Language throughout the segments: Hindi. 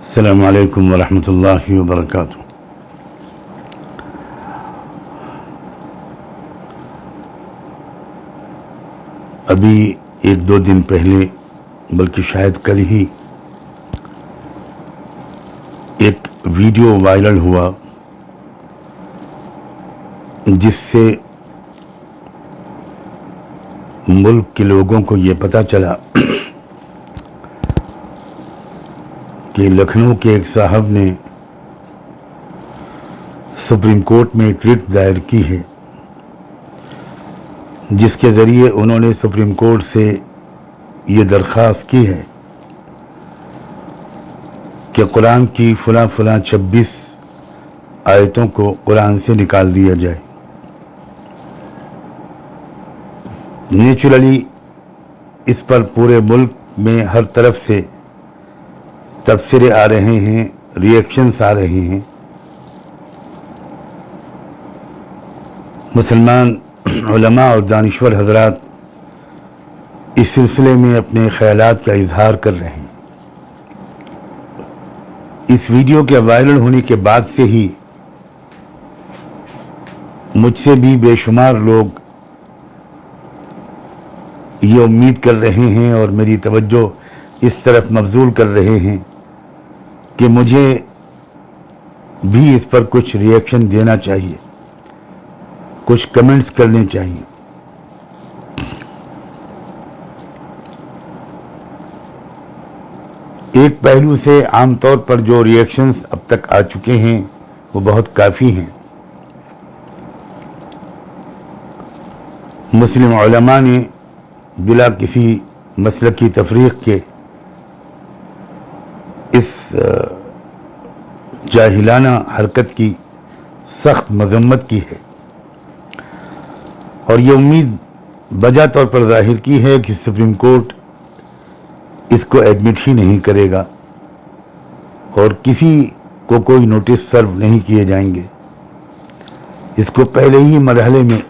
अस्सलामु अलैकुम वरहमतुल्लाहि वबरकातुहू। अभी एक दो दिन पहले, बल्कि शायद कल ही, एक वीडियो वायरल हुआ जिससे मुल्क के लोगों को ये पता चला कि लखनऊ के एक साहब ने सुप्रीम कोर्ट में एक रिट दायर की है, जिसके ज़रिए उन्होंने सुप्रीम कोर्ट से ये दरख्वास्त की है कि कुरान की फलां 26 आयतों को कुरान से निकाल दिया जाए। नेचुरली इस पर पूरे मुल्क में हर तरफ से तबसरे आ रहे हैं, रिएक्शंस आ रहे हैं। मुसलमान उलमा और दानिश्वर हजरात इस सिलसिले में अपने ख्यालात का इजहार कर रहे हैं। इस वीडियो के वायरल होने के बाद से ही मुझसे भी बेशुमार लोग ये उम्मीद कर रहे हैं और मेरी तवज्जो इस तरफ मबजूल कर रहे हैं कि मुझे भी इस पर कुछ रिएक्शन देना चाहिए, कुछ कमेंट्स करने चाहिए। एक पहलू से आमतौर पर जो रिएक्शंस अब तक आ चुके हैं वो बहुत काफ़ी हैं। मुस्लिम उलमा ने बिला किसी मसलकी तफरीक के इस जाहिलाना हरकत की सख्त मजम्मत की है और ये उम्मीद बजा तौर पर जाहिर की है कि सुप्रीम कोर्ट इसको एडमिट ही नहीं करेगा और किसी को कोई नोटिस सर्व नहीं किए जाएंगे। इसको पहले ही मरहले में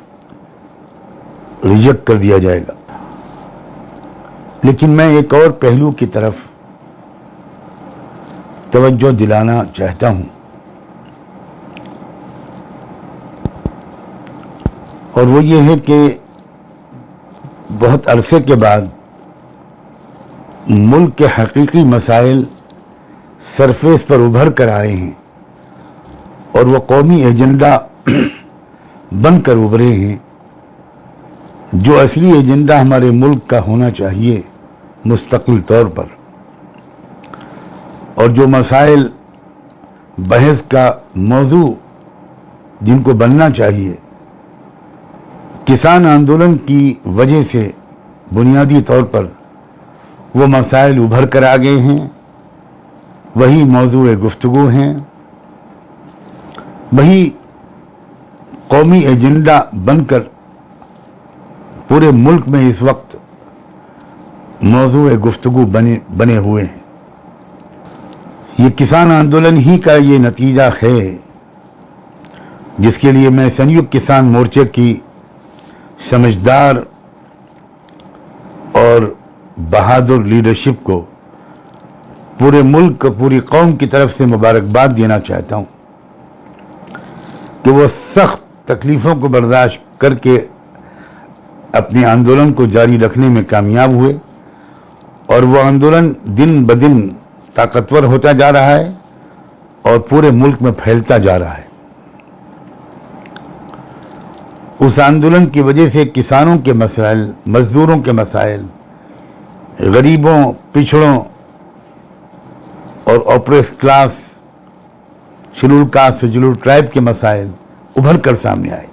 रिजेक्ट कर दिया जाएगा। लेकिन मैं एक और पहलू की तरफ तवज्जो दिलाना चाहता हूं और वो ये है कि बहुत अरसे के बाद मुल्क के हकीकी मसाइल सरफेस पर उभर कर आए हैं और वो कौमी एजेंडा बनकर उभरे हैं, जो असली एजेंडा हमारे मुल्क का होना चाहिए मुस्तकिल तौर पर, और जो मसाइल बहस का मौजू जिनको बनना चाहिए। किसान आंदोलन की वजह से बुनियादी तौर पर वो मसाइल उभर कर आ गए हैं, वही मौजू गुफ्तगू हैं, वही कौमी एजेंडा बनकर पूरे मुल्क में इस वक्त मौजू गुफ्तगू बने हुए हैं। ये किसान आंदोलन ही का ये नतीजा है जिसके लिए मैं संयुक्त किसान मोर्चे की समझदार और बहादुर लीडरशिप को पूरे मुल्क, पूरी कौम की तरफ से मुबारकबाद देना चाहता हूं कि वो सख्त तकलीफ़ों को बर्दाश्त करके अपने आंदोलन को जारी रखने में कामयाब हुए और वो आंदोलन दिन ब दिन ताकतवर होता जा रहा है और पूरे मुल्क में फैलता जा रहा है। उस आंदोलन की वजह से किसानों के मसाइल, मजदूरों के मसाइल, गरीबों, पिछड़ों और oppress class, schedule caste, schedule tribe के मसाइल उभर कर सामने आए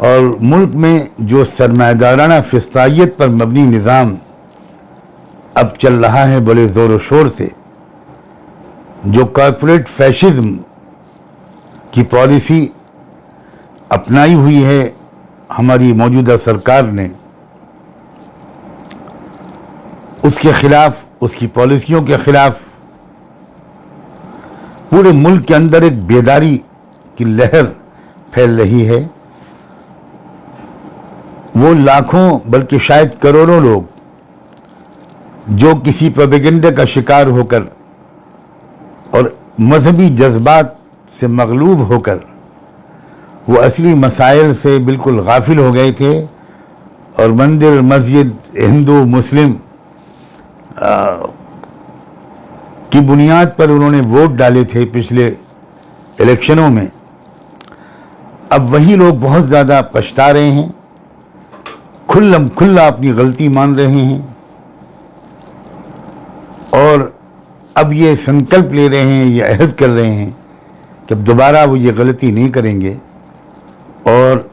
और मुल्क में जो सरमायादाराना फिस्तायत पर मबनी निज़ाम अब चल रहा है बड़े ज़ोर शोर से, जो कॉर्पोरेट फैशिज्म की पॉलिसी अपनाई हुई है हमारी मौजूदा सरकार ने, उसके खिलाफ, उसकी पॉलिसियों के खिलाफ पूरे मुल्क के अंदर एक बेदारी की लहर फैल रही है। वो लाखों बल्कि शायद करोड़ों लोग जो किसी प्रोपेगेंडा का शिकार होकर और मजहबी जज्बात से मगलूब होकर वो असली मसाइल से बिल्कुल गाफिल हो गए थे और मंदिर मस्जिद हिंदू मुस्लिम की बुनियाद पर उन्होंने वोट डाले थे पिछले इलेक्शनों में। अब वही लोग बहुत ज़्यादा पछता रहे हैं, खुल्लम खुल्ला अपनी गलती मान रहे हैं और अब ये संकल्प ले रहे हैं, ये अहद कर रहे हैं कि अब दोबारा वो ये गलती नहीं करेंगे और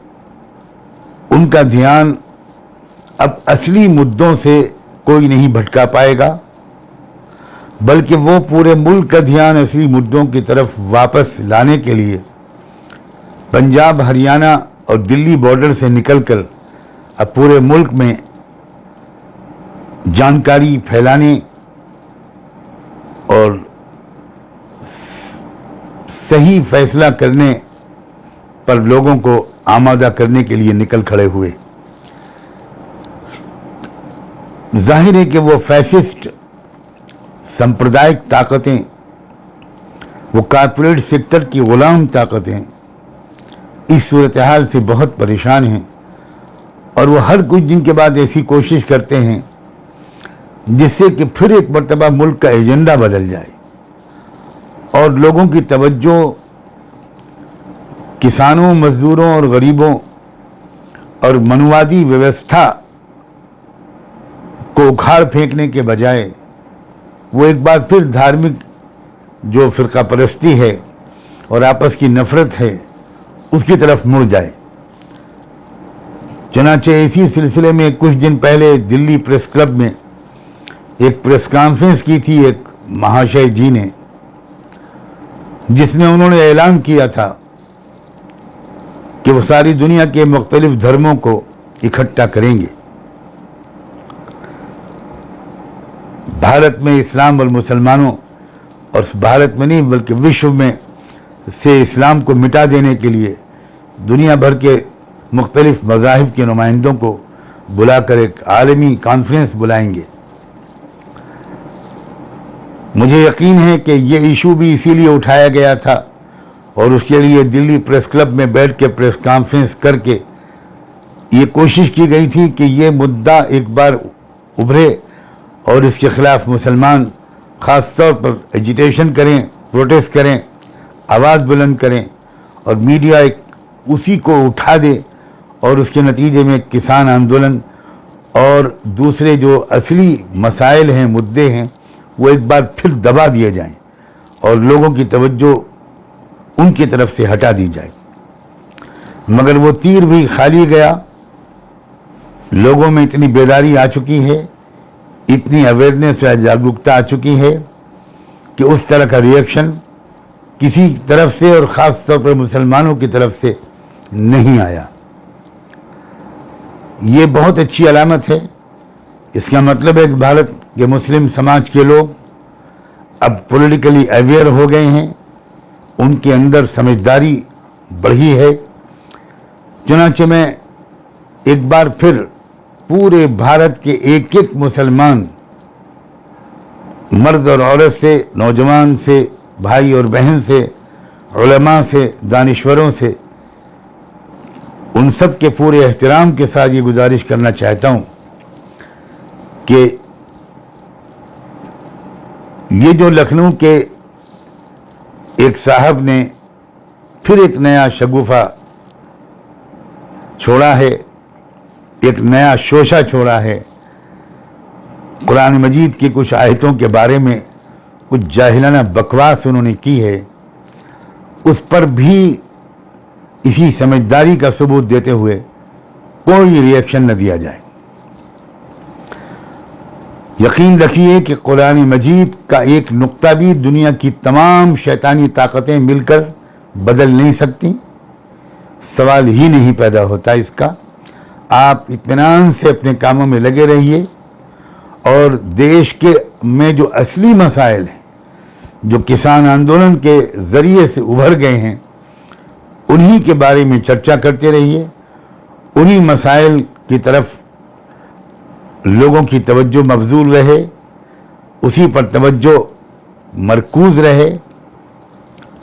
उनका ध्यान अब असली मुद्दों से कोई नहीं भटका पाएगा, बल्कि वो पूरे मुल्क का ध्यान असली मुद्दों की तरफ वापस लाने के लिए पंजाब, हरियाणा और दिल्ली बॉर्डर से निकलकर अब पूरे मुल्क में जानकारी फैलाने और सही फैसला करने पर लोगों को आमादा करने के लिए निकल खड़े हुए। जाहिर है कि वो फैसिस्ट सांप्रदायिक ताकतें, वो कॉर्पोरेट सेक्टर की गुलाम ताकतें इस सूरत हाल से बहुत परेशान हैं और वो हर कुछ दिन के बाद ऐसी कोशिश करते हैं जिससे कि फिर एक मरतबा मुल्क का एजेंडा बदल जाए और लोगों की तवज्जो किसानों, मजदूरों और गरीबों और मनुवादी व्यवस्था को उखाड़ फेंकने के बजाय वो एक बार फिर धार्मिक जो फिरका परस्ती है और आपस की नफरत है उसकी तरफ मुड़ जाए। चनाचे इसी सिलसिले में कुछ दिन पहले दिल्ली प्रेस क्लब में एक प्रेस कॉन्फ्रेंस की थी एक महाशय जी ने, जिसमें उन्होंने ऐलान किया था कि वो सारी दुनिया के मुख्तलिफ धर्मों को इकट्ठा करेंगे। भारत में इस्लाम और मुसलमानों, और भारत में नहीं बल्कि विश्व में से इस्लाम को मिटा देने के लिए दुनिया भर के मुख्तलिफ मज़ाहिब के नुमाइंदों को बुलाकर एक आलमी कॉन्फ्रेंस बुलाएंगे। मुझे यकीन है कि ये इशू भी इसीलिए उठाया गया था और उसके लिए दिल्ली प्रेस क्लब में बैठ के प्रेस कॉन्फ्रेंस करके ये कोशिश की गई थी कि ये मुद्दा एक बार उभरे और इसके खिलाफ मुसलमान ख़ास तौर पर एजिटेशन करें, प्रोटेस्ट करें, आवाज़ बुलंद करें और मीडिया एक उसी को उठा दे और उसके नतीजे में किसान आंदोलन और दूसरे जो असली मसाइल हैं, मुद्दे हैं, वो एक बार फिर दबा दिए जाएं और लोगों की तवज्जो उनकी तरफ से हटा दी जाए। मगर वो तीर भी खाली गया। लोगों में इतनी बेदारी आ चुकी है, इतनी अवेयरनेस या जागरूकता आ चुकी है कि उस तरह का रिएक्शन किसी तरफ से और ख़ास तौर पर मुसलमानों की तरफ से नहीं आया। ये बहुत अच्छी अलामत है। इसका मतलब है कि भारत के मुस्लिम समाज के लोग अब पॉलिटिकली अवेयर हो गए हैं, उनके अंदर समझदारी बढ़ी है। चुनांचे में एक बार फिर पूरे भारत के एक एक मुसलमान, मर्द और औरत से, नौजवान से, भाई और बहन से, उलमा से, दानिश्वरों से, उन सब के पूरे एहतराम के साथ ये गुजारिश करना चाहता हूँ कि ये जो लखनऊ के एक साहब ने फिर एक नया शगुफा छोड़ा है, एक नया शोशा छोड़ा है, कुरान मजीद की कुछ आयतों के बारे में कुछ जाहिलाना बकवास उन्होंने की है, उस पर भी इसी समझदारी का सबूत देते हुए कोई रिएक्शन न दिया जाए। यकीन रखिए कि कुरान मजीद का एक नुक्ता भी दुनिया की तमाम शैतानी ताकतें मिलकर बदल नहीं सकती, सवाल ही नहीं पैदा होता इसका। आप इत्मीनान से अपने कामों में लगे रहिए और देश के में जो असली मसाइल हैं, जो किसान आंदोलन के ज़रिए से उभर गए हैं, उन्हीं के बारे में चर्चा करते रहिए। उन्हीं मसाइल की तरफ लोगों की तवज्जो मबजूल रहे उसी पर तवज्जो मरकूज रहे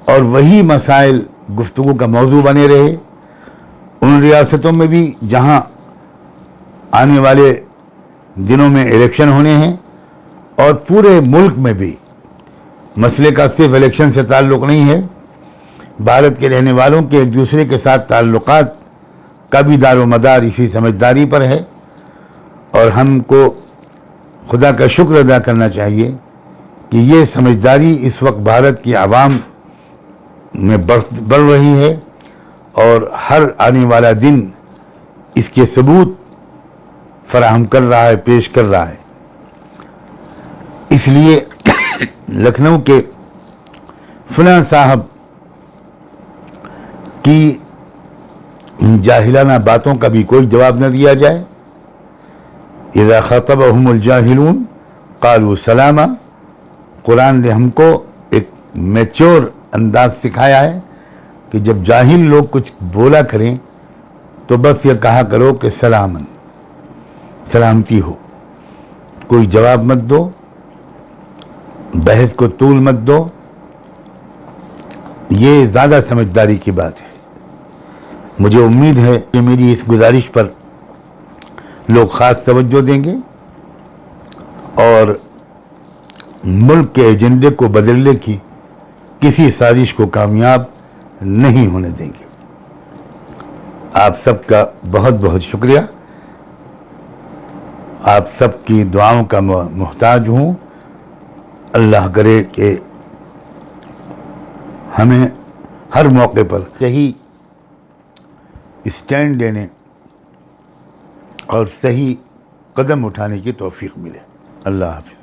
और वही मसाइल गुफ्तगू का मौजू बने रहे। उन रियासतों में भी जहां आने वाले दिनों में इलेक्शन होने हैं और पूरे मुल्क में भी, मसले का सिर्फ इलेक्शन से ताल्लुक़ नहीं है, भारत के रहने वालों के एक दूसरे के साथ ताल्लुक़ात का भी दारोमदार इसी समझदारी पर है। और हमको खुदा का शुक्र अदा करना चाहिए कि ये समझदारी इस वक्त भारत की आवाम में बढ़ रही है और हर आने वाला दिन इसके सबूत फराहम कर रहा है, पेश कर रहा है। इसलिए लखनऊ के फलां साहब की जाहिलाना बातों का भी कोई जवाब न दिया जाए। इज़ा ख़तबहुमुल जाहिलून क़ालू सलामा। कुरान ने हमको एक मैच्योर अंदाज सिखाया है कि जब जाहिल लोग कुछ बोला करें तो बस ये कहा करो कि सलामन, सलामती हो, कोई जवाब मत दो, बहस को तूल मत दो। ये ज़्यादा समझदारी की बात है। मुझे उम्मीद है कि मेरी इस गुजारिश पर लोग ख़ास तवज्जो देंगे और मुल्क के एजेंडे को बदलने की किसी साजिश को कामयाब नहीं होने देंगे। आप सबका बहुत बहुत शुक्रिया। आप सबकी दुआओं का मुहताज हूँ। अल्लाह करे कि हमें हर मौके पर सही स्टैंड लेने और सही कदम उठाने की तौफीक मिले। अल्लाह हाफ़िज़।